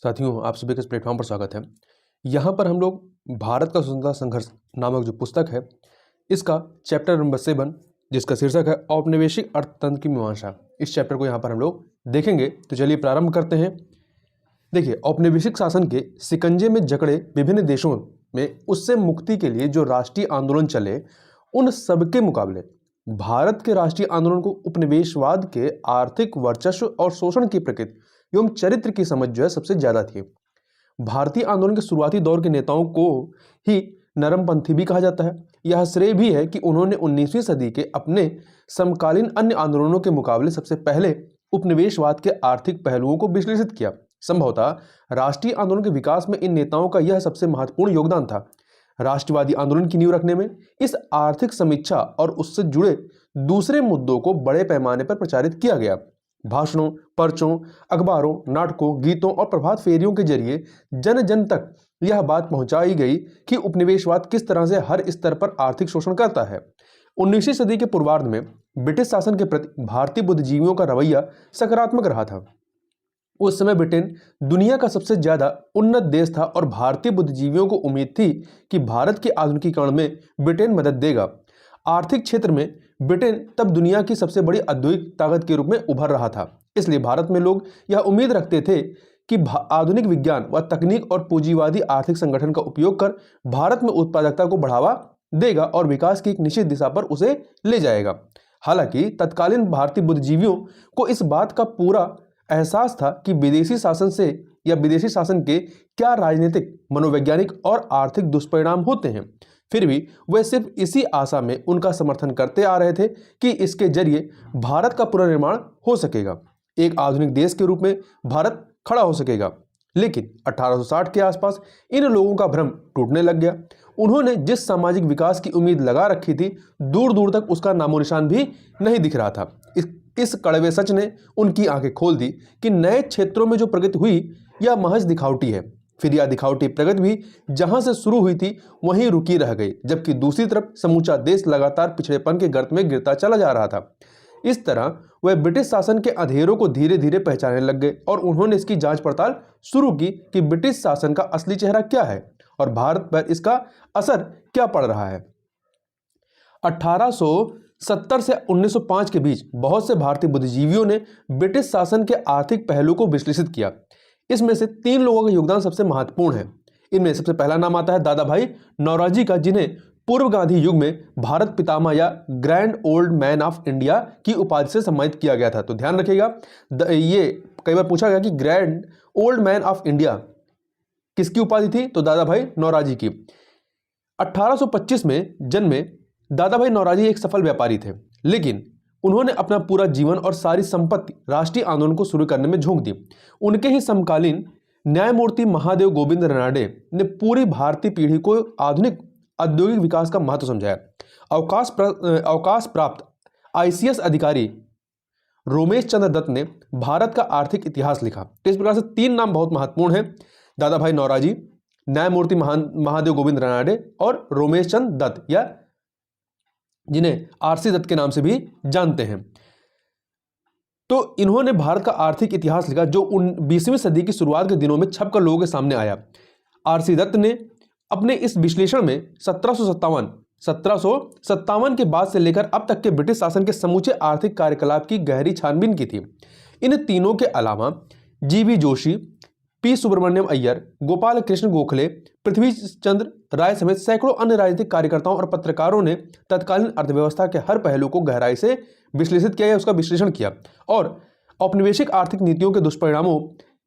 साथियों, आप सभी का इस प्लेटफॉर्म पर स्वागत है। यहाँ पर हम लोग भारत का स्वतंत्रता संघर्ष नामक जो पुस्तक है, इसका चैप्टर नंबर 7 जिसका शीर्षक है औपनिवेशिक अर्थतंत्र की मीमांसा, इस चैप्टर को यहाँ पर हम लोग देखेंगे। तो चलिए प्रारंभ करते हैं। देखिए, औपनिवेशिक शासन के शिकंजे में जकड़े विभिन्न देशों में उससे मुक्ति के लिए जो राष्ट्रीय आंदोलन चले, उन सबके मुकाबले भारत के राष्ट्रीय आंदोलन को उपनिवेशवाद के आर्थिक वर्चस्व और शोषण की प्रकृति एवं चरित्र की समझ जो है सबसे ज्यादा थी। भारतीय आंदोलन के शुरुआती दौर के नेताओं को ही नरमपंथी भी कहा जाता है। यह श्रेय भी है कि उन्होंने 19वीं सदी के अपने समकालीन अन्य आंदोलनों के मुकाबले सबसे पहले उपनिवेशवाद के आर्थिक पहलुओं को विश्लेषित किया। संभवतः राष्ट्रीय आंदोलन के विकास में इन नेताओं का यह सबसे महत्वपूर्ण योगदान था। राष्ट्रवादी आंदोलन की नींव रखने में इस आर्थिक समीक्षा और उससे जुड़े दूसरे मुद्दों को बड़े पैमाने पर प्रचारित किया गया। भाषणों, पर्चों, अखबारों, नाटकों, गीतों और प्रभात फेरियों के जरिए जन जन तक यह बात पहुंचाई गई कि उपनिवेशवाद किस तरह से हर स्तर पर आर्थिक शोषण करता है। 19वीं सदी के पूर्वार्ध में ब्रिटिश शासन के प्रति भारतीय बुद्धिजीवियों का रवैया सकारात्मक रहा था। उस समय ब्रिटेन दुनिया का सबसे ज्यादा उन्नत देश था और भारतीय बुद्धिजीवियों को उम्मीद थी कि भारत के आधुनिकीकरण में ब्रिटेन मदद देगा। आर्थिक क्षेत्र में ब्रिटेन तब दुनिया की सबसे बड़ी औद्योगिक ताकत के रूप में उभर रहा था। इसलिए भारत में लोग यह उम्मीद रखते थे कि आधुनिक विज्ञान व तकनीक और पूंजीवादी आर्थिक संगठन का उपयोग कर भारत में उत्पादकता को बढ़ावा देगा और विकास की एक निश्चित दिशा पर उसे ले जाएगा। हालांकि तत्कालीन भारतीय बुद्धिजीवियों को इस बात का पूरा एहसास था कि विदेशी शासन से या विदेशी शासन के क्या राजनीतिक, मनोवैज्ञानिक और आर्थिक दुष्परिणाम होते हैं। फिर भी वे सिर्फ इसी आशा में उनका समर्थन करते आ रहे थे कि इसके जरिए भारत का पुनर्निर्माण हो सकेगा, एक आधुनिक देश के रूप में भारत खड़ा हो सकेगा। लेकिन 1860 के आसपास इन लोगों का भ्रम टूटने लग गया। उन्होंने जिस सामाजिक विकास की उम्मीद लगा रखी थी, दूर दूर तक उसका नामो निशान भी नहीं दिख रहा था। इस कड़वे सच ने उनकी आंखें खोल दी कि नए क्षेत्रों में जो प्रगति हुई यह महज दिखावटी है। फिर यह दिखावटी प्रगति भी जहां से शुरू हुई थी वहीं रुकी रह गई, जबकि दूसरी तरफ समूचा देश लगातार पिछड़ेपन के गर्त में गिरता चला जा रहा था। इस तरह वह ब्रिटिश शासन के अंधेरों को धीरे धीरे पहचानने लग गए और उन्होंने इसकी जांच पड़ताल शुरू की कि ब्रिटिश शासन का असली चेहरा क्या है और भारत पर इसका असर क्या पड़ रहा है। 1870 से 1905 के बीच बहुत से भारतीय बुद्धिजीवियों ने ब्रिटिश शासन के आर्थिक पहलू को विश्लेषित किया। इसमें से 3 लोगों का योगदान सबसे महत्वपूर्ण है। इनमें सबसे पहला नाम आता है दादा भाई नौरोजी का, जिन्हें पूर्व गांधी युग में भारत पितामह या grand old man of India की उपाधि से सम्मानित किया गया था। तो ध्यान रखिएगा, ये कई बार पूछा गया कि grand old man of India किसकी उपाधि थी, तो दादा भाई नौरोजी की। 1825 में जन्मे दादा भाई नौरोजी एक सफल व्यापारी थे, लेकिन उन्होंने अपना पूरा जीवन और सारी संपत्ति राष्ट्रीय आंदोलन को शुरू करने में झोंक दी। उनके ही समकालीन न्यायमूर्ति महादेव गोविंद रनाडे ने पूरी भारतीय पीढ़ी को आधुनिक औद्योगिक विकास का महत्व समझाया। अवकाश प्राप्त आईसीएस अधिकारी रोमेश चंद्र दत्त ने भारत का आर्थिक इतिहास लिखा। तो इस प्रकार से 3 नाम बहुत महत्वपूर्ण हैं: दादा भाई नौरोजी, न्यायमूर्ति महादेव गोविंद रनाडे और रोमेश चंद्र दत्त, या जिन्हें आरसी दत्त के नाम से भी जानते हैं। तो इन्होंने भारत का आर्थिक इतिहास लिखा जो 20वीं सदी की शुरुआत के दिनों में छपकर लोगों के सामने आया। आरसी दत्त ने अपने इस विश्लेषण में 1757 के बाद से लेकर अब तक के ब्रिटिश शासन के समूचे आर्थिक कार्यकलाप की गहरी छानबीन की थी। इन तीनों के अलावा जीवी जोशी, पी सुब्रमण्यम अय्यर, गोपाल कृष्ण गोखले, पृथ्वी चंद्र राय समेत सैकड़ों अन्य राजनीतिक कार्यकर्ताओं और पत्रकारों ने तत्कालीन अर्थव्यवस्था के हर पहलू को गहराई से विश्लेषित किया या उसका विश्लेषण किया और औपनिवेशिक आर्थिक नीतियों के दुष्परिणामों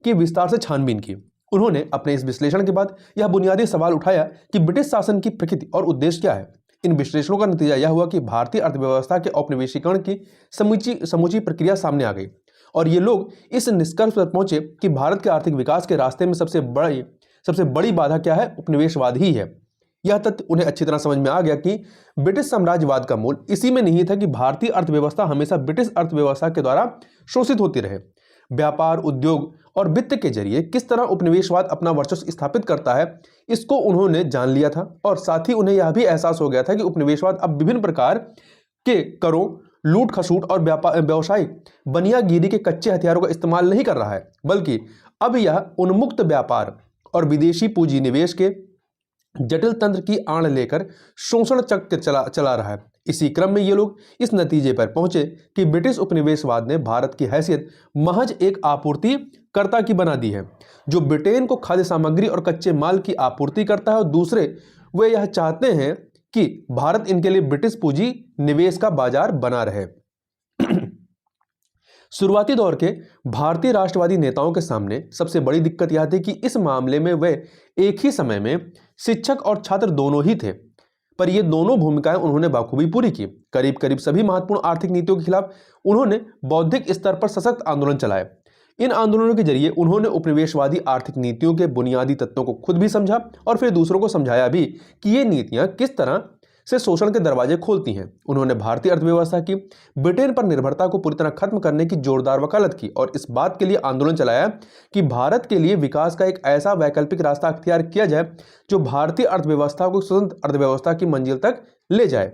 की विस्तार से छानबीन की। उन्होंने अपने इस विश्लेषण के बाद यह बुनियादी सवाल उठाया कि ब्रिटिश शासन की प्रकृति और उद्देश्य क्या है। इन विश्लेषणों का नतीजा यह हुआ कि भारतीय अर्थव्यवस्था के औपनिवेशीकरण की समूची प्रक्रिया सामने आ गई और ये लोग इस निष्कर्ष पर पहुंचे कि भारत के आर्थिक विकास के रास्ते में सबसे बड़ी बाधा क्या है, उपनिवेशवाद ही है। यह तथ्य उन्हें अच्छी तरह समझ में आ गया कि ब्रिटिश साम्राज्यवाद का मूल इसी में नहीं था कि भारतीय अर्थव्यवस्था हमेशा ब्रिटिश अर्थव्यवस्था के द्वारा शोषित होती रहे। व्यापार, उद्योग और वित्त के जरिए किस तरह उपनिवेशवाद अपना वर्चस्व स्थापित करता है, इसको उन्होंने जान लिया था और साथ ही उन्हें यह भी एहसास हो गया था कि उपनिवेशवाद अब विभिन्न प्रकार के करों, लूट खसूट और व्यावसायिक बनियागिरी के कच्चे हथियारों का इस्तेमाल नहीं कर रहा है, बल्कि अब यह उन्मुक्त व्यापार और विदेशी पूंजी निवेश के जटिल तंत्र की आड़ लेकर शोषण चक्र चला रहा है। इसी क्रम में ये लोग इस नतीजे पर पहुंचे कि ब्रिटिश उपनिवेशवाद ने भारत की हैसियत महज एक आपूर्तिकर्ता की बना दी है, जो ब्रिटेन को खाद्य सामग्री और कच्चे माल की आपूर्ति करता है, और दूसरे वे यह चाहते हैं कि भारत इनके लिए ब्रिटिश पूंजी निवेश का बाजार बना रहे। शुरुआती दौर के भारतीय राष्ट्रवादी नेताओं के सामने सबसे बड़ी दिक्कत यह थी कि इस मामले में वे एक ही समय में शिक्षक और छात्र दोनों ही थे, पर ये दोनों भूमिकाएं उन्होंने बाखूबी पूरी की। करीब करीब सभी महत्वपूर्ण आर्थिक नीतियों के खिलाफ उन्होंने बौद्धिक स्तर पर सशक्त आंदोलन चलाए। इन आंदोलनों के जरिए उन्होंने उपनिवेशवादी आर्थिक नीतियों के बुनियादी तत्वों को खुद भी समझा और फिर दूसरों को समझाया भी कि ये नीतियां किस तरह से शोषण के दरवाजे खोलती हैं। उन्होंने भारतीय अर्थव्यवस्था की ब्रिटेन पर निर्भरता को पूरी तरह खत्म करने की जोरदार वकालत की और इस बात के लिए आंदोलन चलाया कि भारत के लिए विकास का एक ऐसा वैकल्पिक रास्ता अख्तियार किया जाए जो भारतीय अर्थव्यवस्था को स्वतंत्र अर्थव्यवस्था की मंजिल तक ले जाए।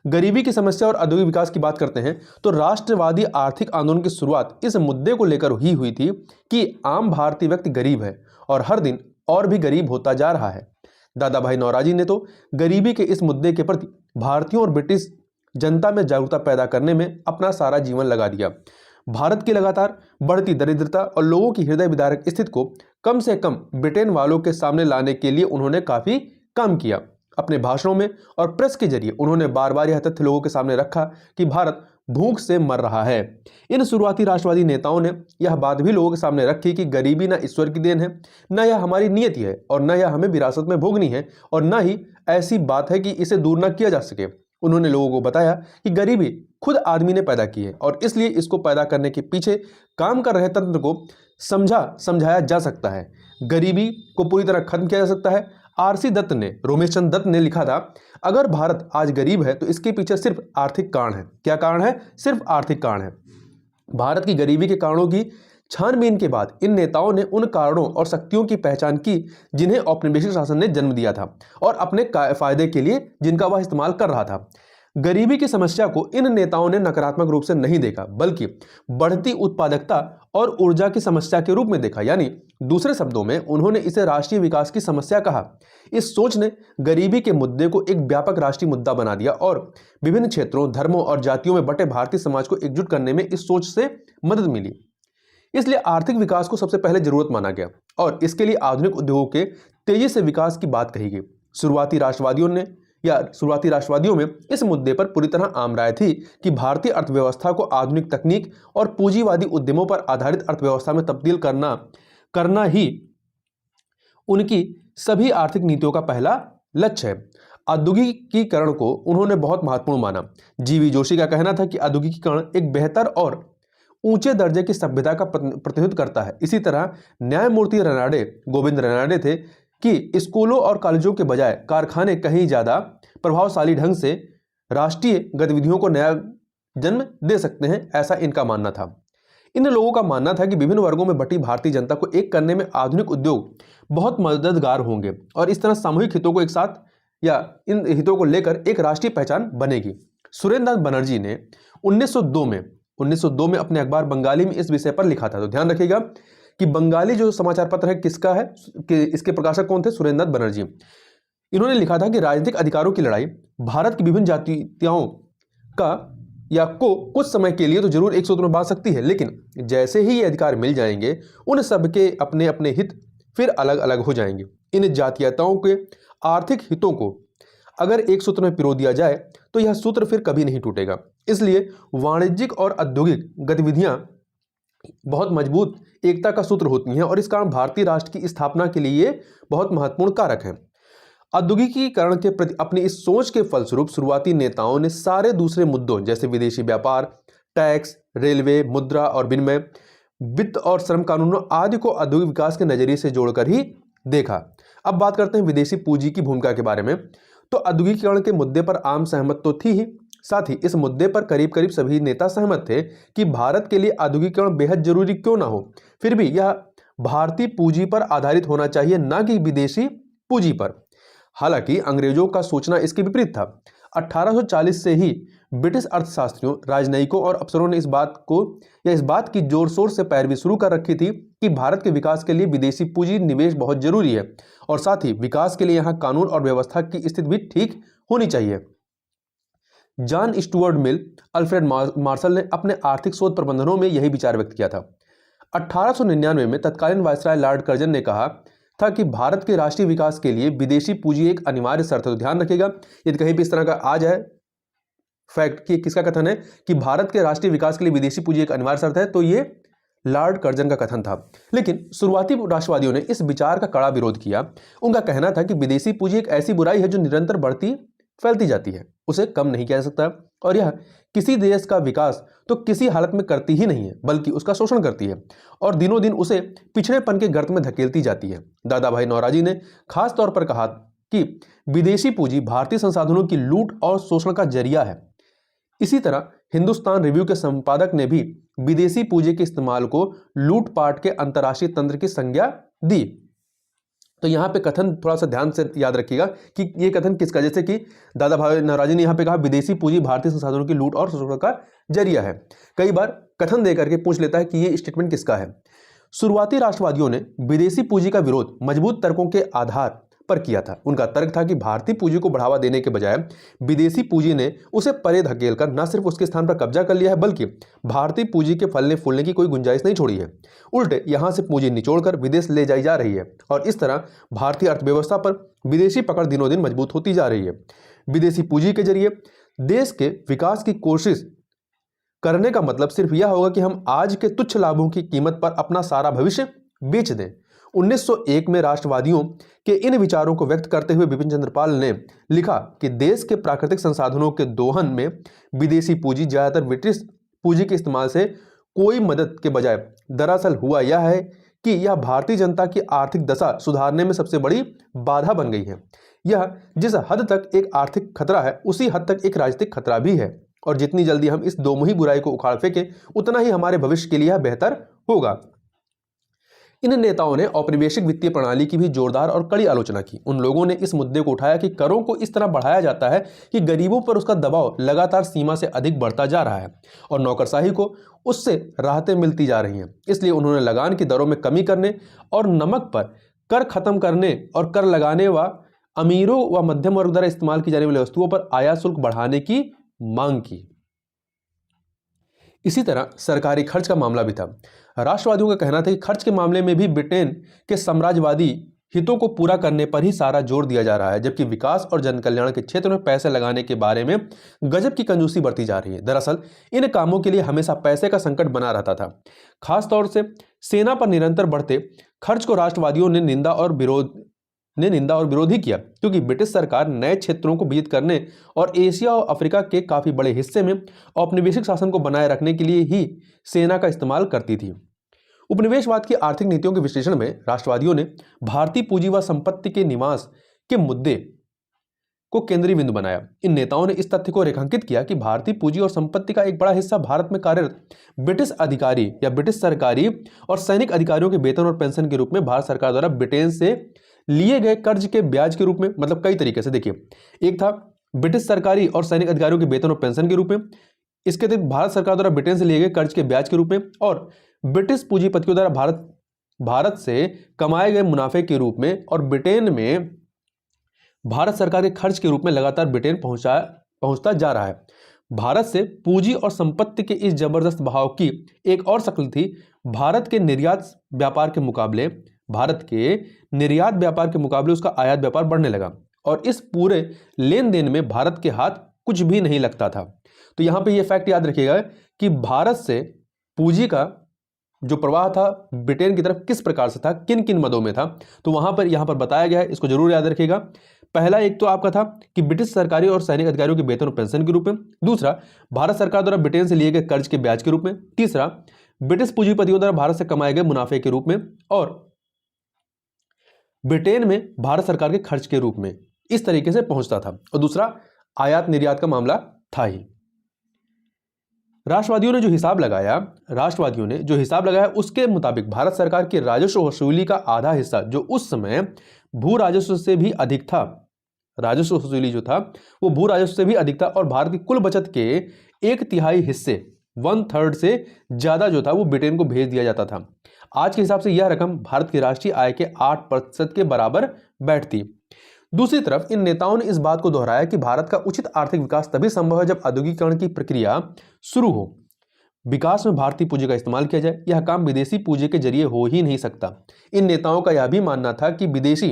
गरीबी की समस्या और औद्योगिक विकास की बात करते हैं तो राष्ट्रवादी आर्थिक आंदोलन की शुरुआत इस मुद्दे को लेकर हुई थी कि आम भारतीय व्यक्ति गरीब है और हर दिन और भी गरीब होता जा रहा है। दादा भाई नौरोजी ने तो गरीबी के इस मुद्दे के प्रति भारतीयों और ब्रिटिश जनता में जागरूकता पैदा करने में अपना सारा जीवन लगा दिया। भारत की लगातार बढ़ती दरिद्रता और लोगों की हृदय विदारक स्थिति को कम से कम ब्रिटेन वालों के सामने लाने के लिए उन्होंने काफी काम किया। अपने भाषणों में और प्रेस के जरिए उन्होंने बार बार यह तथ्य लोगों के सामने रखा कि भारत भूख से मर रहा है। इन शुरुआती राष्ट्रवादी नेताओं ने यह बात भी लोगों के सामने रखी कि गरीबी न ईश्वर की देन है, न यह हमारी नियति है और न यह हमें विरासत में भोगनी है और न ही ऐसी बात है कि इसे दूर न किया जा सके। उन्होंने लोगों को बताया कि गरीबी खुद आदमी ने पैदा की है और इसलिए इसको पैदा करने के पीछे काम कर रहे तंत्र को समझाया जा सकता है। गरीबी को पूरी तरह खत्म किया जा सकता है। आरसी दत्त ने, रोमेश चंद्र दत्त ने लिखा था, अगर भारत आज गरीब है तो इसके पीछे सिर्फ आर्थिक कारण है। क्या कारण है? सिर्फ आर्थिक कारण है। भारत की गरीबी के कारणों की छानबीन के बाद इन नेताओं ने उन कारणों और शक्तियों की पहचान की जिन्हें औपनिवेशिक शासन ने जन्म दिया था और अपने फायदे के लिए जिनका वह इस्तेमाल कर रहा था। गरीबी की समस्या को इन नेताओं ने नकारात्मक रूप से नहीं देखा, बल्कि बढ़ती उत्पादकता और ऊर्जा की समस्या के रूप में देखा। यानी दूसरे शब्दों में उन्होंने इसे राष्ट्रीय विकास की समस्या कहा। इस सोच ने गरीबी के मुद्दे को एक व्यापक राष्ट्रीय मुद्दा बना दिया और विभिन्न क्षेत्रों, धर्मों और जातियों में बटे भारतीय समाज को एकजुट करने में इस सोच से मदद मिली। इसलिए आर्थिक विकास को सबसे पहले जरूरत माना गया और इसके लिए आधुनिक उद्योगों के तेजी से विकास की बात कही गई। शुरुआती राष्ट्रवादियों में इस मुद्दे पर पूरी तरह आम राय थी कि भारतीय अर्थव्यवस्था को आधुनिक तकनीक और पूंजीवादी उद्यमों पर आधारित अर्थव्यवस्था में तब्दील करना ही उनकी सभी आर्थिक नीतियों का पहला लक्ष्य है। औद्योगिकीकरण को उन्होंने बहुत महत्वपूर्ण माना। जीवी जोशी का कहना था कि औद्योगिकीकरण एक बेहतर और ऊंचे दर्जे की सभ्यता का प्रतिनिधित्व करता है। इसी तरह न्यायमूर्ति गोविंद रनाडे थे कि स्कूलों और कॉलेजों के बजाय कारखाने कहीं ज्यादा प्रभावशाली ढंग से राष्ट्रीय गतिविधियों को नया जन्म दे सकते हैं, ऐसा इनका मानना था। इन लोगों का मानना था कि विभिन्न वर्गों में बटी भारतीय जनता को एक करने में आधुनिक उद्योग बहुत मददगार होंगे और इस तरह सामूहिक हितों को एक साथ या इन हितों को लेकर एक राष्ट्रीय पहचान बनेगी। सुरेंद्र नाथ बनर्जी ने 1902 में अपने अखबार बंगाली में इस विषय पर लिखा था। तो ध्यान रखिएगा कि बंगाली जो समाचार पत्र है किसका है, कि इसके प्रकाशक कौन थे? सुरेंद्र नाथ बनर्जी। इन्होंने लिखा था कि राजनीतिक अधिकारों की लड़ाई भारत की विभिन्न जातियों का या को कुछ समय के लिए तो जरूर एक सूत्र में बांध सकती है, लेकिन जैसे ही ये अधिकार मिल जाएंगे उन सब के अपने अपने हित फिर अलग अलग हो जाएंगे। इन जातीयताओं के आर्थिक हितों को अगर एक सूत्र में पिरो दिया जाए तो यह सूत्र फिर कभी नहीं टूटेगा। इसलिए वाणिज्यिक और औद्योगिक गतिविधियां बहुत मजबूत एकता का सूत्र होती हैं और इस कारण भारतीय राष्ट्र की स्थापना के लिए ये बहुत महत्वपूर्ण कारक है। औद्योगिकीकरण के प्रति अपनी इस सोच के फलस्वरूप शुरुआती नेताओं ने सारे दूसरे मुद्दों जैसे विदेशी व्यापार, टैक्स, रेलवे, मुद्रा और विनिमय, वित्त और श्रम कानूनों आदि को औद्योगिक विकास के नजरिए से जोड़कर ही देखा। अब बात करते हैं विदेशी पूंजी की भूमिका के बारे में। तो औद्योगिकीकरण के मुद्दे पर आम सहमत तो थी ही, साथ ही इस मुद्दे पर करीब करीब सभी नेता सहमत थे कि भारत के लिए औद्योगिकीकरण बेहद जरूरी क्यों ना हो, फिर भी यह भारतीय पूंजी पर आधारित होना चाहिए, न कि विदेशी पूंजी पर। हालांकि अंग्रेजों का सोचना इसके विपरीत था। 1840 से ही ब्रिटिश अर्थशास्त्रियों, राजनयिकों और अफसरों ने इस बात की जोर शोर से पैरवी शुरू कर रखी थी कि भारत के विकास के लिए विदेशी पूंजी निवेश बहुत जरूरी है और साथ ही विकास के लिए यहाँ कानून और व्यवस्था की स्थिति भी ठीक होनी चाहिए। John Stuart Mill, Alfred Marshall ने अपने आर्थिक शोध प्रबंधनों में यही विचार व्यक्त किया था। 1899 में तत्कालीन वायसराय लॉर्ड कर्जन ने कहा था कि भारत के राष्ट्रीय विकास के लिए विदेशी पूंजी एक अनिवार्य शर्त है। तो ध्यान रखिएगा, यदि कहीं भी इस तरह का आ जाए फैक्ट कि किसका कथन है कि भारत के राष्ट्रीय विकास के लिए विदेशी पूंजी एक अनिवार्य शर्त है, तो ये लॉर्ड कर्जन का कथन था। लेकिन शुरुआती राष्ट्रवादियों ने इस विचार का कड़ा विरोध किया। उनका कहना था कि विदेशी पूंजी एक ऐसी बुराई है जो निरंतर बढ़ती फैलती जाती है, उसे कम नहीं किया जा सकता और यह किसी देश का विकास तो किसी हालत में करती ही नहीं है, बल्कि उसका शोषण करती है और दिनों दिन उसे पिछड़ेपन के गर्त में धकेलती जाती है। दादा भाई नौरोजी ने खास तौर पर कहा कि विदेशी पूंजी भारतीय संसाधनों की लूट और शोषण का जरिया है। इसी तरह हिंदुस्तान रिव्यू के संपादक ने भी विदेशी पूंजी के इस्तेमाल को लूटपाट के अंतर्राष्ट्रीय तंत्र की संज्ञा दी। तो यहाँ पे कथन थोड़ा सा ध्यान से याद रखिएगा कि ये कथन किसका, जैसे कि दादा भाई नौरोजी ने यहाँ पे कहा विदेशी पूंजी भारतीय संसाधनों की लूट और शोषण का जरिया है। कई बार कथन देकर के पूछ लेता है कि ये स्टेटमेंट किसका है। शुरुआती राष्ट्रवादियों ने विदेशी पूंजी का विरोध मजबूत तर्कों के आधार पर किया था। उनका तर्क था कि भारतीय पूंजी को बढ़ावा देने के बजाय विदेशी पूंजी ने उसे परे धकेलकर न सिर्फ उसके स्थान पर कब्जा कर लिया है, बल्कि भारतीय पूंजी के फलने फूलने की कोई गुंजाइश नहीं छोड़ी है। उल्टे यहां से पूंजी निचोड़कर विदेश ले जाई जा रही है और इस तरह भारतीय अर्थव्यवस्था पर विदेशी पकड़ दिनों दिन मजबूत होती जा रही है। विदेशी पूंजी के जरिए देश के विकास की कोशिश करने का मतलब सिर्फ यह होगा कि हम आज के तुच्छ लाभों की कीमत पर अपना सारा भविष्य बेच दें। 1901 में राष्ट्रवादियों के इन विचारों को व्यक्त करते हुए बिपिन चंद्र पाल ने लिखा कि देश के प्राकृतिक संसाधनों के दोहन में विदेशी पूंजी, ज्यादातर ब्रिटिश पूंजी के इस्तेमाल से कोई मदद के बजाय दरअसल हुआ यह है कि यह भारतीय जनता की आर्थिक दशा सुधारने में सबसे बड़ी बाधा बन गई है। यह जिस हद तक एक आर्थिक खतरा है, उसी हद तक एक राजनीतिक खतरा भी है और जितनी जल्दी हम इस दोमुही बुराई को उखाड़ फेंके, उतना ही हमारे भविष्य के लिए यह बेहतर होगा। इन नेताओं ने औपनिवेशिक वित्तीय प्रणाली की भी जोरदार और कड़ी आलोचना की। उन लोगों ने इस मुद्दे को उठाया कि करों को इस तरह बढ़ाया जाता है कि गरीबों पर उसका दबाव लगातार सीमा से अधिक बढ़ता जा रहा है और नौकरशाही को उससे राहतें मिलती जा रही हैं। इसलिए उन्होंने लगान की दरों में कमी करने और नमक पर कर खत्म करने और कर लगाने व अमीरों व मध्यम वर्ग द्वारा इस्तेमाल की जाने वाली वस्तुओं पर आयात शुल्क बढ़ाने की मांग की। इसी तरह सरकारी खर्च का मामला भी था। राष्ट्रवादियों का कहना था कि खर्च के मामले में भी ब्रिटेन के साम्राज्यवादी हितों को पूरा करने पर ही सारा जोर दिया जा रहा है, जबकि विकास और जनकल्याण के क्षेत्र में पैसे लगाने के बारे में गजब की कंजूसी बरती जा रही है। दरअसल इन कामों के लिए हमेशा पैसे का संकट बना रहता था। खासतौर से सेना पर निरंतर बढ़ते खर्च को राष्ट्रवादियों ने निंदा और विरोध ही किया, क्योंकि ब्रिटिश सरकार नए क्षेत्रों को विजित करने और एशिया और अफ्रीका के काफी बड़े हिस्से में औपनिवेशिक शासन को बनाए रखने के लिए ही सेना का इस्तेमाल करती थी। उपनिवेशवाद की आर्थिक नीतियों के विश्लेषण में राष्ट्रवादियों ने भारतीय पूंजी व संपत्ति के निवास के मुद्दे को केंद्रीय बिंदु बनाया। इन नेताओं ने इस तथ्य को रेखांकित किया कि भारतीय पूंजी और संपत्ति का एक बड़ा हिस्सा भारत में कार्यरत ब्रिटिश अधिकारी या ब्रिटिश सरकारी और सैनिक अधिकारियों के वेतन और पेंशन के रूप में भारत सरकार द्वारा ब्रिटेन से लिए गए कर्ज के ब्याज के रूप में, मतलब कई तरीके से देखिए, एक था ब्रिटिश सरकारी और सैनिक अधिकारियों के वेतन और पेंशन के रूप में, इसके तहत भारत सरकार द्वारा ब्रिटेन से लिए गए कर्ज के ब्याज के रूप में और ब्रिटिश पूंजीपतियों द्वारा भारत से कमाए गए मुनाफे के रूप में और ब्रिटेन में भारत सरकार के खर्च के रूप में लगातार ब्रिटेन पहुंचता जा रहा है। भारत से पूंजी और संपत्ति के इस जबरदस्त बहाव की एक और शक्ल थी भारत के निर्यात व्यापार के मुकाबले उसका आयात व्यापार बढ़ने लगा और इस पूरे लेन देन में भारत के हाथ कुछ भी नहीं लगता था। तो यहां पे ये फैक्ट याद रखिएगा कि भारत से पूंजी का जो प्रवाह था ब्रिटेन की तरफ किस प्रकार से था, किन किन मदों में था, तो यहां पर बताया गया है, इसको जरूर याद रखिएगा। पहला एक तो आपका था कि ब्रिटिश सरकारी और सैनिक अधिकारियों के वेतन और पेंशन के रूप में, दूसरा भारत सरकार द्वारा ब्रिटेन से लिए गए कर्ज के ब्याज के रूप में, तीसरा ब्रिटिश पूंजीपतियों द्वारा भारत से कमाए गए मुनाफे के रूप में और ब्रिटेन में भारत सरकार के खर्च के रूप में, इस तरीके से पहुंचता था। और दूसरा आयात निर्यात का मामला था ही। राष्ट्रवादियों ने जो हिसाब लगाया उसके मुताबिक भारत सरकार की राजस्व वसूली का आधा हिस्सा, जो उस समय भू राजस्व से भी अधिक था, राजस्व वसूली जो था वो भू राजस्व से भी अधिक था और भारत की कुल बचत के 1/3 हिस्से 1/3 से ज्यादा जो था वो ब्रिटेन को भेज दिया जाता था। आज के हिसाब से यह रकम भारत की राष्ट्रीय आय के 8% के बराबर बैठती। दूसरी तरफ इन नेताओं ने इस बात को दोहराया कि भारत का उचित आर्थिक विकास तभी संभव है जब औद्योगिकरण की प्रक्रिया शुरू हो, विकास में भारतीय पूंजी का इस्तेमाल किया जाए। यह काम विदेशी पूंजी के जरिए हो ही नहीं सकता। इन नेताओं का यह भी मानना था कि विदेशी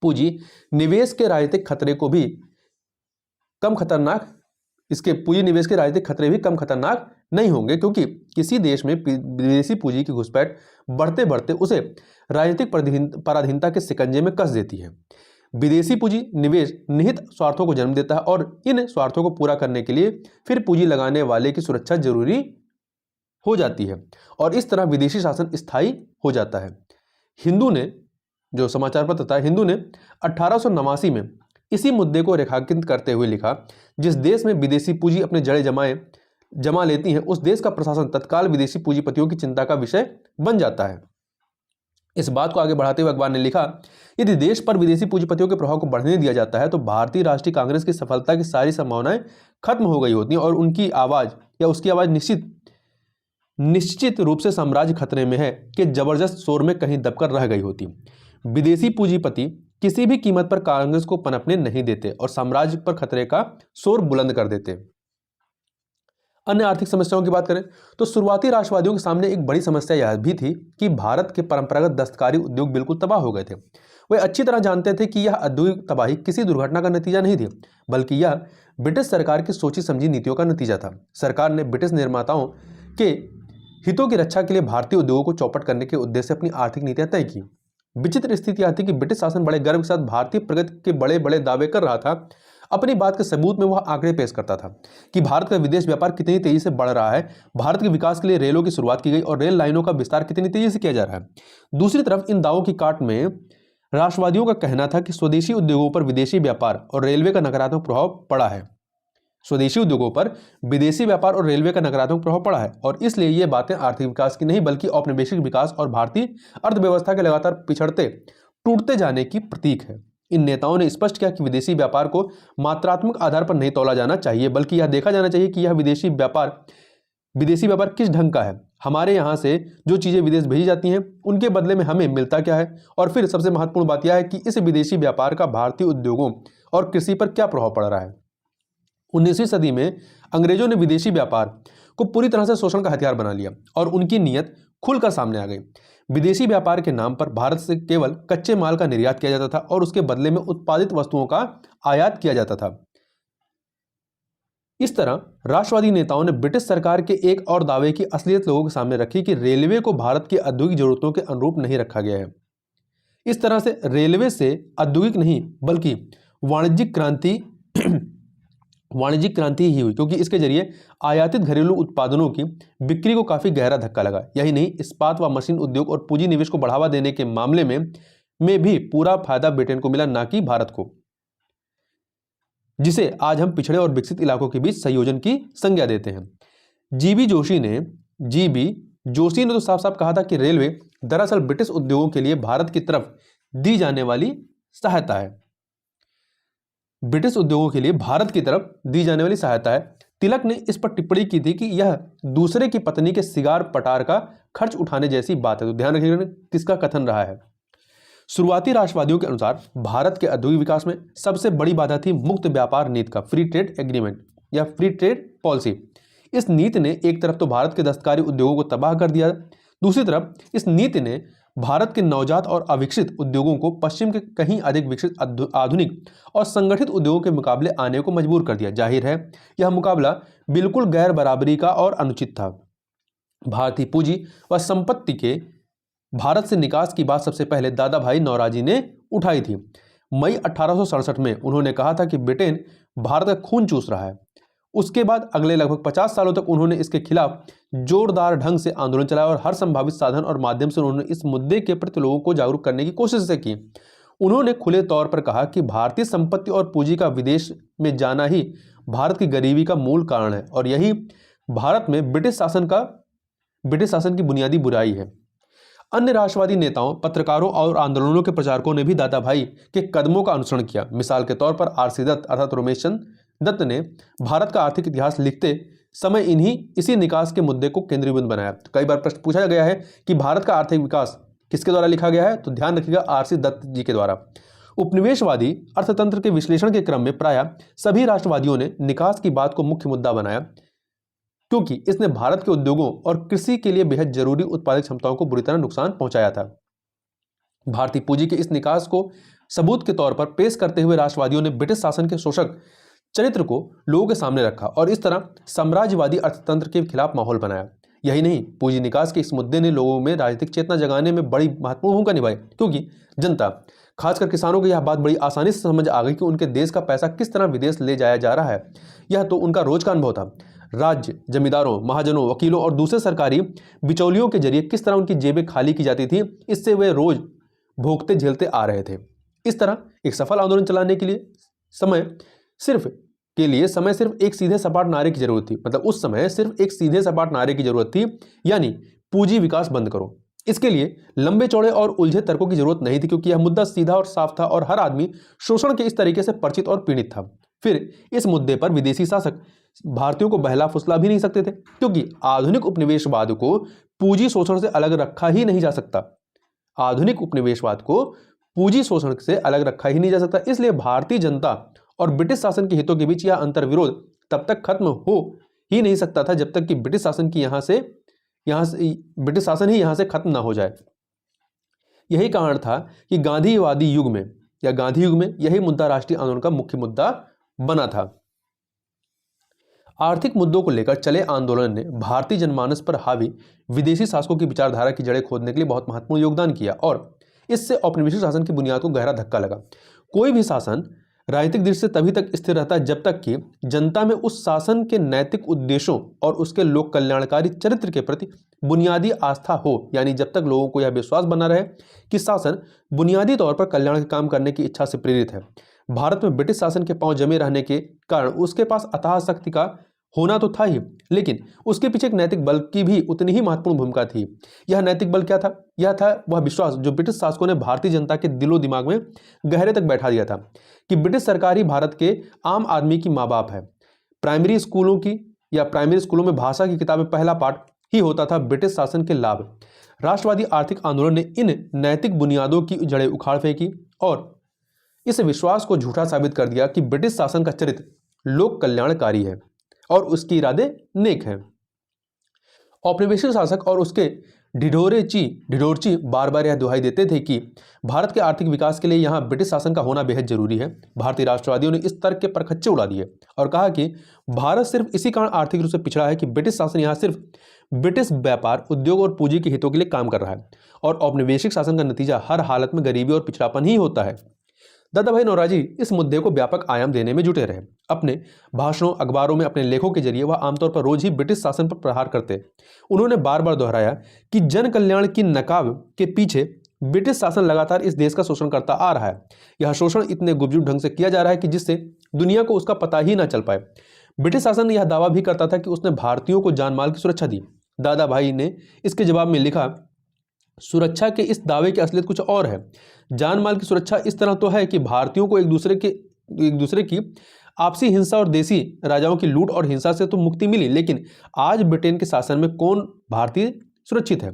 पूंजी निवेश के राजनीतिक खतरे को भी कम खतरनाक इसके पूंजी निवेश के राजनीतिक खतरे भी कम खतरनाक नहीं होंगे, क्योंकि किसी देश में विदेशी पूंजी की घुसपैठ बढ़ते बढ़ते उसे राजनीतिक पराधीनता के शिकंजे में कस देती है। विदेशी पूंजी निवेश निहित स्वार्थों को जन्म देता है और इन स्वार्थों को पूरा करने के लिए फिर पूंजी लगाने वाले की सुरक्षा जरूरी हो जाती है और इस तरह विदेशी शासन स्थायी हो जाता है। हिंदू ने, जो समाचार पत्र था हिंदू ने 1889 में इसी मुद्दे को रेखांकित करते हुए लिखा, जिस देश में विदेशी पूंजी अपने जड़ें जमा लेती है उस देश का प्रशासन तत्काल विदेशी पूंजीपतियों की चिंता का विषय बन जाता है। इस बात को आगे बढ़ाते हुए अखबार ने लिखा, यदि देश पर विदेशी पूंजीपतियों के प्रभाव को बढ़ने दिया जाता है तो भारतीय राष्ट्रीय कांग्रेस की सफलता की सारी संभावनाएं खत्म हो गई होती हैं और उनकी आवाज या उसकी आवाज निश्चित रूप से साम्राज्य खतरे में है कि जबरदस्त शोर में कहीं दबकर रह गई होती। विदेशी पूंजीपति किसी भी कीमत पर कांग्रेस को पनपने नहीं देते और साम्राज्य पर खतरे का शोर बुलंद कर देते। अन्य आर्थिक समस्याओं की बात करें तो शुरुआती राष्ट्रवादियों के सामने एक बड़ी समस्या यह भी थी कि भारत के परंपरागत दस्तकारी उद्योग बिल्कुल तबाह हो गए थे। वे अच्छी तरह जानते थे कि यह औद्योगिक तबाही किसी दुर्घटना का नतीजा नहीं थी, बल्कि यह ब्रिटिश सरकार की सोची समझी नीतियों का नतीजा था। सरकार ने ब्रिटिश निर्माताओं के हितों की रक्षा के लिए भारतीय उद्योगों को चौपट करने के उद्देश्य से अपनी आर्थिक नीतियां तय की। विचित्र स्थिति यह थी कि ब्रिटिश शासन बड़े गर्व के साथ भारतीय प्रगति के बड़े बड़े दावे कर रहा था। अपनी बात के सबूत में वह आंकड़े पेश करता था कि भारत का विदेश व्यापार कितनी तेजी से बढ़ रहा है, भारत के विकास के लिए रेलों की शुरुआत की गई और रेल लाइनों का विस्तार कितनी तेजी से किया जा रहा है। दूसरी तरफ इन दावों की काट में राष्ट्रवादियों का कहना था कि स्वदेशी उद्योगों पर विदेशी व्यापार और रेलवे का नकारात्मक प्रभाव पड़ा है। स्वदेशी उद्योगों पर विदेशी व्यापार और रेलवे का नकारात्मक प्रभाव पड़ा है और इसलिए ये बातें आर्थिक विकास की नहीं बल्कि औपनिवेशिक विकास और भारतीय अर्थव्यवस्था के लगातार पिछड़ते टूटते जाने की प्रतीक है। इन नेताओं ने स्पष्ट किया कि विदेशी व्यापार को मात्रात्मक आधार पर नहीं तौला जाना चाहिए, बल्कि यह देखा जाना चाहिए कि यह विदेशी व्यापार किस ढंग का है, हमारे यहाँ से जो चीज़ें विदेश भेजी जाती हैं उनके बदले में हमें मिलता क्या है, और फिर सबसे महत्वपूर्ण बात यह है कि इस विदेशी व्यापार का भारतीय उद्योगों और कृषि पर क्या प्रभाव पड़ रहा है। 19वीं सदी में अंग्रेजों ने विदेशी व्यापार को पूरी तरह से शोषण का हथियार बना लिया और उनकी नीयत खुलकर सामने आ गई। विदेशी व्यापार के नाम पर भारत से केवल कच्चे माल का निर्यात किया जाता था और उसके बदले में उत्पादित वस्तुओं का आयात किया जाता था। इस तरह राष्ट्रवादी नेताओं ने ब्रिटिश सरकार के एक और दावे की असलियत लोगों के सामने रखी कि रेलवे को भारत की औद्योगिक जरूरतों के अनुरूप नहीं रखा गया है। इस तरह से रेलवे से औद्योगिक नहीं बल्कि वाणिज्यिक क्रांति ही हुई, क्योंकि इसके जरिए आयातित घरेलू उत्पादनों की बिक्री को काफी गहरा धक्का लगा। यही नहीं, इस्पात व मशीन उद्योग और पूंजी निवेश को बढ़ावा देने के मामले में भी पूरा फायदा ब्रिटेन को मिला, ना कि भारत को, जिसे आज हम पिछड़े और विकसित इलाकों के बीच संयोजन की संज्ञा देते हैं। जीबी जोशी ने तो साफ साफ कहा था कि रेलवे दरअसल ब्रिटिश उद्योगों के लिए भारत की तरफ दी जाने वाली सहायता है। ब्रिटिश उद्योगों के लिए भारत की तरफ दी जाने वाली सहायता है। तिलक ने इस पर टिप्पणी की थी कि यह दूसरे की पत्नी के सिगार पटार का खर्च उठाने जैसी बात है। तो ध्यान रखिएगा किसका कथन रहा है। शुरुआती राष्ट्रवादियों के अनुसार भारत के औद्योगिक विकास में सबसे बड़ी बाधा थी मुक्त व्यापार नीति का फ्री ट्रेड एग्रीमेंट या फ्री ट्रेड पॉलिसी। इस नीति ने एक तरफ तो भारत के दस्तकारी उद्योगों को तबाह कर दिया, दूसरी तरफ इस नीति ने भारत के नवजात और अविकसित उद्योगों को पश्चिम के कहीं अधिक विकसित आधुनिक और संगठित उद्योगों के मुकाबले आने को मजबूर कर दिया। जाहिर है यह मुकाबला बिल्कुल गैर बराबरी का और अनुचित था। भारतीय पूंजी व संपत्ति के भारत से निकास की बात सबसे पहले दादा भाई नौरोजी ने उठाई थी। मई 1867 में उन्होंने कहा था कि ब्रिटेन भारत का खून चूस रहा है। उसके बाद अगले लगभग 50 सालों तक उन्होंने इसके खिलाफ जोरदार ढंग से आंदोलन चलाया और हर संभावित साधन और माध्यम से उन्होंने इस मुद्दे के प्रति लोगों को जागरूक करने की कोशिश से की। उन्होंने खुले तौर पर कहा कि भारतीय संपत्ति और पूंजी का विदेश में जाना ही भारत की गरीबी का मूल कारण है और यही भारत में ब्रिटिश शासन की बुनियादी बुराई है। अन्य राष्ट्रवादी नेताओं, पत्रकारों और आंदोलनों के प्रचारकों ने भी दादा भाई के कदमों का अनुसरण किया। मिसाल के तौर पर आरसी दत्त अर्थात रमेश चंद्र दत्त ने भारत का आर्थिक इतिहास लिखते समय इसी निकास के मुद्दे को केंद्रीय बिंदु बनाया। तो कई बार प्रश्न पूछा गया है कि भारत का आर्थिक विकास किसके द्वारा लिखा गया है, तो ध्यान रखिएगा आरसी दत्त जी के द्वारा। उपनिवेशवादी अर्थतंत्र के विश्लेषण के क्रम में प्रायः सभी राष्ट्रवादियों ने निकास की बात को मुख्य मुद्दा बनाया, क्योंकि इसने भारत के उद्योगों और कृषि के लिए बेहद जरूरी उत्पादक क्षमताओं को बुरी तरह नुकसान पहुंचाया था। भारतीय पूंजी के इस निकास को सबूत के तौर पर पेश करते हुए राष्ट्रवादियों ने ब्रिटिश शासन के शोषक चरित्र को लोगों के सामने रखा और इस तरह साम्राज्यवादी अर्थतंत्र के खिलाफ माहौल बनाया। यही नहीं, पूंजी निकास के इस मुद्दे ने लोगों में राजनीतिक चेतना जगाने में बड़ी महत्वपूर्ण भूमिका निभाई, क्योंकि जनता, खासकर किसानों को यह बात बड़ी आसानी से समझ आ गई कि उनके देश का पैसा किस तरह विदेश ले जाया जा रहा है। यह तो उनका रोज का अनुभव था। राज्य, जमींदारों, महाजनों, वकीलों और दूसरे सरकारी बिचौलियों के जरिए किस तरह उनकी जेबें खाली की जाती थी, इससे वे रोज भोगते झेलते आ रहे थे। इस तरह एक सफल आंदोलन चलाने के लिए समय सिर्फ एक सीधे सपाट नारे की जरूरत थी। मतलब उस समय सिर्फ एक सीधे सपाट नारे की जरूरत थी, यानी पूंजी विकास बंद करो। इसके लिए लंबे चौड़े और उलझे तर्कों की जरूरत नहीं थी, क्योंकि यह मुद्दा सीधा और साफ था और हर आदमी शोषण के इस तरीके से परिचित और पीड़ित था। फिर इस मुद्दे पर विदेशी शासक भारतीयों को बहला फुसला भी नहीं सकते थे, क्योंकि आधुनिक उपनिवेशवाद को पूंजी शोषण से अलग रखा ही नहीं जा सकता। आधुनिक उपनिवेशवाद को पूंजी शोषण से अलग रखा ही नहीं जा सकता। इसलिए भारतीय जनता और ब्रिटिश शासन के हितों के बीच यह अंतर्विरोध तब तक खत्म हो ही नहीं सकता था जब तक कि ब्रिटिश शासन ही यहां से खत्म ना हो जाए। यही कारण था कि गांधी युग में यही मुद्दा राष्ट्रीय आंदोलन का मुख्य मुद्दा बना था। आर्थिक मुद्दों को लेकर चले आंदोलन ने भारतीय जनमानस पर हावी विदेशी शासकों की विचारधारा की जड़ें खोदने के लिए बहुत महत्वपूर्ण योगदान किया और इससे औपनिवेशिक शासन की बुनियाद को गहरा धक्का लगा। कोई भी शासन राजनीतिक दृष्टि से तभी तक स्थिर रहता है जब तक कि जनता में उस शासन के नैतिक उद्देश्यों और उसके लोक कल्याणकारी चरित्र के प्रति बुनियादी आस्था हो, यानी जब तक लोगों को यह विश्वास बना रहे कि शासन बुनियादी तौर पर कल्याण के काम करने की इच्छा से प्रेरित है। भारत में ब्रिटिश शासन के पांव जमे रहने के कारण उसके पास अथाह शक्ति का होना तो था ही, लेकिन उसके पीछे एक नैतिक बल की भी उतनी ही महत्वपूर्ण भूमिका थी। यह नैतिक बल क्या था? यह था वह विश्वास जो ब्रिटिश शासकों ने भारतीय जनता के दिलो दिमाग में गहरे तक बैठा दिया था कि ब्रिटिश सरकार ही भारत के आम आदमी की माँ बाप है। प्राइमरी स्कूलों में भाषा की किताबें पहला पाठ ही होता था ब्रिटिश शासन के लाभ। राष्ट्रवादी आर्थिक आंदोलन ने इन नैतिक बुनियादों की जड़ें उखाड़ फेंकी और इस विश्वास को झूठा साबित कर दिया कि ब्रिटिश शासन का चरित्र लोक कल्याणकारी है और उसके इरादे नेक हैं। औपनिवेशिक शासक और उसके ढिढोरची बार बार यह दुहाई देते थे कि भारत के आर्थिक विकास के लिए यहाँ ब्रिटिश शासन का होना बेहद जरूरी है। भारतीय राष्ट्रवादियों ने इस तर्क के परखच्चे उड़ा दिए और कहा कि भारत सिर्फ इसी कारण आर्थिक रूप से पिछड़ा है कि ब्रिटिश शासन यहाँ सिर्फ ब्रिटिश व्यापार, उद्योग और पूंजी के हितों के लिए काम कर रहा है और औपनिवेशिक शासन का नतीजा हर हालत में गरीबी और पिछड़ापन ही होता है। दादा भाई नौरोजी इस मुद्दे को व्यापक आयाम देने में जुटे रहे। अपने भाषणों, अखबारों में अपने लेखों के जरिए वह आमतौर पर रोज ही ब्रिटिश शासन पर प्रहार करते। उन्होंने बार बार दोहराया कि जन कल्याण की नकाब के पीछे ब्रिटिश शासन लगातार इस देश का शोषण करता आ रहा है। यह शोषण इतने गुपचुप ढंग से किया जा रहा है कि जिससे दुनिया को उसका पता ही ना चल पाए। ब्रिटिश शासन यह दावा भी करता था कि उसने भारतीयों को जान माल की सुरक्षा दी। दादा भाई ने इसके जवाब में लिखा, सुरक्षा के इस दावे की असलियत कुछ और है। जान माल की सुरक्षा इस तरह तो है कि भारतीयों को एक दूसरे की आपसी हिंसा और देसी राजाओं की लूट और हिंसा से तो मुक्ति मिली, लेकिन आज ब्रिटेन के शासन में कौन भारतीय सुरक्षित है?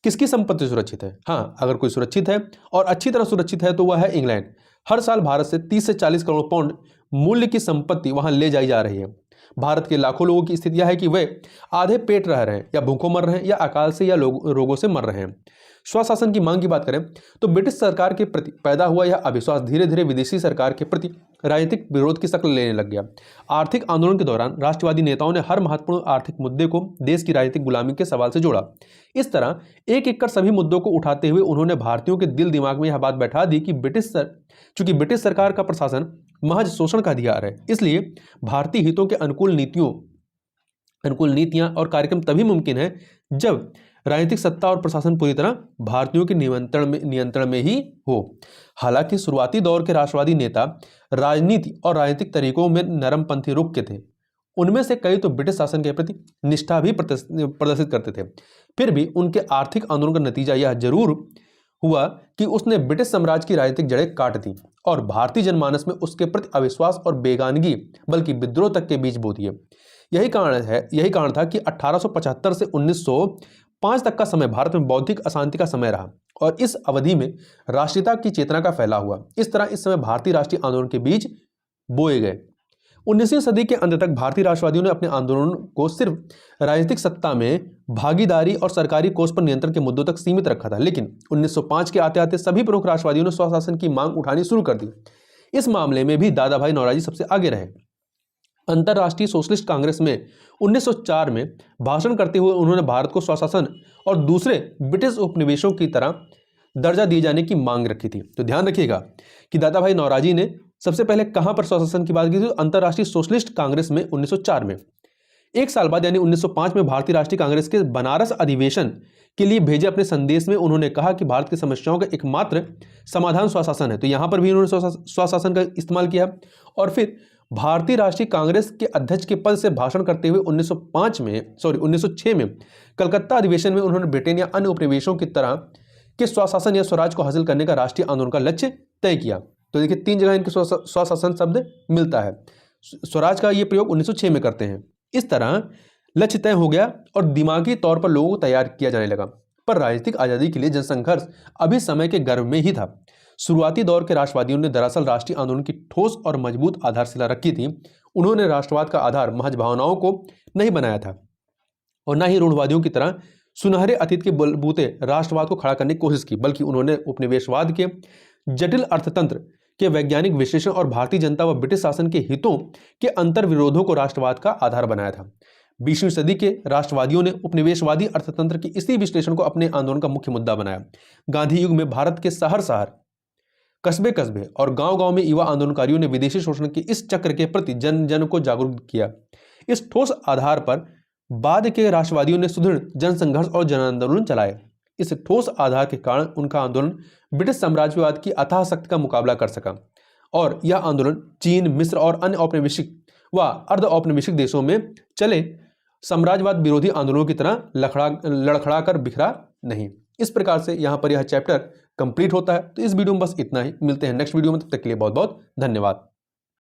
किसकी संपत्ति सुरक्षित है? हाँ, अगर कोई सुरक्षित है और अच्छी तरह सुरक्षित है तो वह है इंग्लैंड। हर साल भारत से 30 से 40 करोड़ पाउंड मूल्य की संपत्ति वहां ले जाई जा रही है। भारत के लाखों लोगों की स्थिति यह है कि वे आधे पेट रह रहे हैं या भूखों मर रहे हैं या अकाल से या रोगों से मर रहे हैं। स्वशासन की मांग की बात करें तो ब्रिटिश सरकार के प्रति पैदा हुआ यह अविश्वास धीरे धीरे विदेशी सरकार के प्रति राजनीतिक विरोध की शक्ल लेने लग गया। आर्थिक आंदोलन के दौरान राष्ट्रवादी नेताओं ने हर महत्वपूर्ण आर्थिक मुद्दे को देश की राजनीतिक गुलामी के सवाल से जोड़ा। इस तरह एक एक कर सभी मुद्दों को उठाते हुए उन्होंने भारतीयों के दिल दिमाग में यह बात बैठा दी कि चूंकि ब्रिटिश सरकार का प्रशासन महज शोषण का अधिकार है, इसलिए भारतीय हितों के अनुकूल नीतियां और कार्यक्रम तभी मुमकिन है जब राजनीतिक सत्ता और प्रशासन पूरी तरह भारतीयों के नियंत्रण में ही हो। हालांकि शुरुआती दौर के राष्ट्रवादी नेता राजनीति और राजनीतिक तरीकों में नरमपंथी रुख के थे। उनमें से कई तो ब्रिटिश शासन के प्रति निष्ठा भी प्रदर्शित करते थे। फिर भी उनके आर्थिक आंदोलन का नतीजा यह जरूर हुआ कि उसने ब्रिटिश साम्राज्य की राजनीतिक जड़ें काट दी और भारतीय जनमानस में उसके प्रति अविश्वास और बेगानगी बल्कि विद्रोह तक के बीज बो दिए। यही कारण था कि 1875 से 1905 तक का समय भारत में बौद्धिक अशांति का समय रहा और इस अवधि में राष्ट्रीयता की चेतना का फैला हुआ। इस तरह इस समय भारतीय राष्ट्रीय आंदोलन के बीज बोए गए। 19वीं सदी के अंत तक भारतीय राष्ट्रवादियों ने अपने आंदोलन को सिर्फ राजनीतिक सत्ता में भागीदारी और सरकारी कोष पर नियंत्रण के मुद्दों तक सीमित रखा था, लेकिन 1905 के आते आते सभी प्रमुख राष्ट्रवादियों ने स्वशासन की मांग उठानी शुरू कर दी। इस मामले में भी दादा भाई नौरोजी सबसे आगे रहे। अंतर्राष्ट्रीय सोशलिस्ट कांग्रेस में 1904 में भाषण करते हुए उन्होंने भारत को स्वशासन और दूसरे ब्रिटिश उपनिवेशों की तरह दर्जा दिए जाने की मांग रखी थी। तो ध्यान रखिएगा कि दादा भाई नौरोजी ने सबसे पहले कहां पर स्वशासन की बात की थी? अंतर्राष्ट्रीय सोशलिस्ट कांग्रेस में 1904 में। एक साल बाद यानी 1905 में भारतीय राष्ट्रीय कांग्रेस के बनारस अधिवेशन के लिए भेजे अपने संदेश में उन्होंने कहा कि भारत की समस्याओं का एकमात्र समाधान स्वशासन है। तो यहां पर भी उन्होंने स्वशासन का इस्तेमाल किया और फिर भारतीय राष्ट्रीय कांग्रेस के अध्यक्ष के पद से भाषण करते हुए 1906 में कलकत्ता अधिवेशन में उन्होंने ब्रिटेन या अन्य उपनिवेशों की तरह के स्वशासन या स्वराज को हासिल करने का राष्ट्रीय आंदोलन का लक्ष्य तय किया। तो देखिए 3 जगह इनके स्वशासन शब्द मिलता है। स्वराज का ये प्रयोग 1906 में करते हैं। इस तरह लक्ष्य तय हो गया और दिमागी तौर पर लोगों को तैयार किया जाने लगा। पर राजनीतिक आजादी के लिए जनसंघर्ष अभी समय के गर्भ में ही था। शुरुआती दौर के राष्ट्रवादियों ने दरअसल राष्ट्रीय आंदोलन की ठोस और मजबूत आधारशिला रखी थी। उन्होंने राष्ट्रवाद का आधार महज भावनाओं को नहीं बनाया था और न ही रूढ़वादियों की तरह सुनहरे अतीत के बलबूते राष्ट्रवाद को खड़ा करने की कोशिश की, बल्कि उन्होंने उपनिवेशवाद के जटिल अर्थतंत्र के वैज्ञानिक विश्लेषण और भारतीय जनता व ब्रिटिश शासन के हितों के अंतर विरोधों को राष्ट्रवाद का आधार बनाया था। 20वीं सदी के राष्ट्रवादियों ने उपनिवेशवादी अर्थतंत्र के इसी विश्लेषण को अपने आंदोलन का मुख्य मुद्दा बनाया। गांधी युग में भारत के शहर शहर, कस्बे कस्बे और गांव गांव में युवा आंदोलनकारियों ने विदेशी शोषण के इस चक्र के प्रति जन जन को जागरूक किया। इस ठोस आधार पर बाद के राष्ट्रवादियों ने सुदृढ़ जनसंघर्ष और जन आंदोलन चलाए। इस ठोस आधार के कारण उनका आंदोलन ब्रिटिश साम्राज्यवाद की अथाह शक्ति का मुकाबला कर सका और यह आंदोलन चीन, मिस्र और अन्य औपनिवेशिक व अर्ध औपनिवेशिक देशों में चले साम्राज्यवाद विरोधी आंदोलनों की तरह लड़खड़ा कर बिखरा नहीं। इस प्रकार से यहाँ पर यह चैप्टर कंप्लीट होता है। तो इस वीडियो में बस इतना ही। मिलते हैं नेक्स्ट वीडियो में, तब तक के लिए बहुत बहुत धन्यवाद।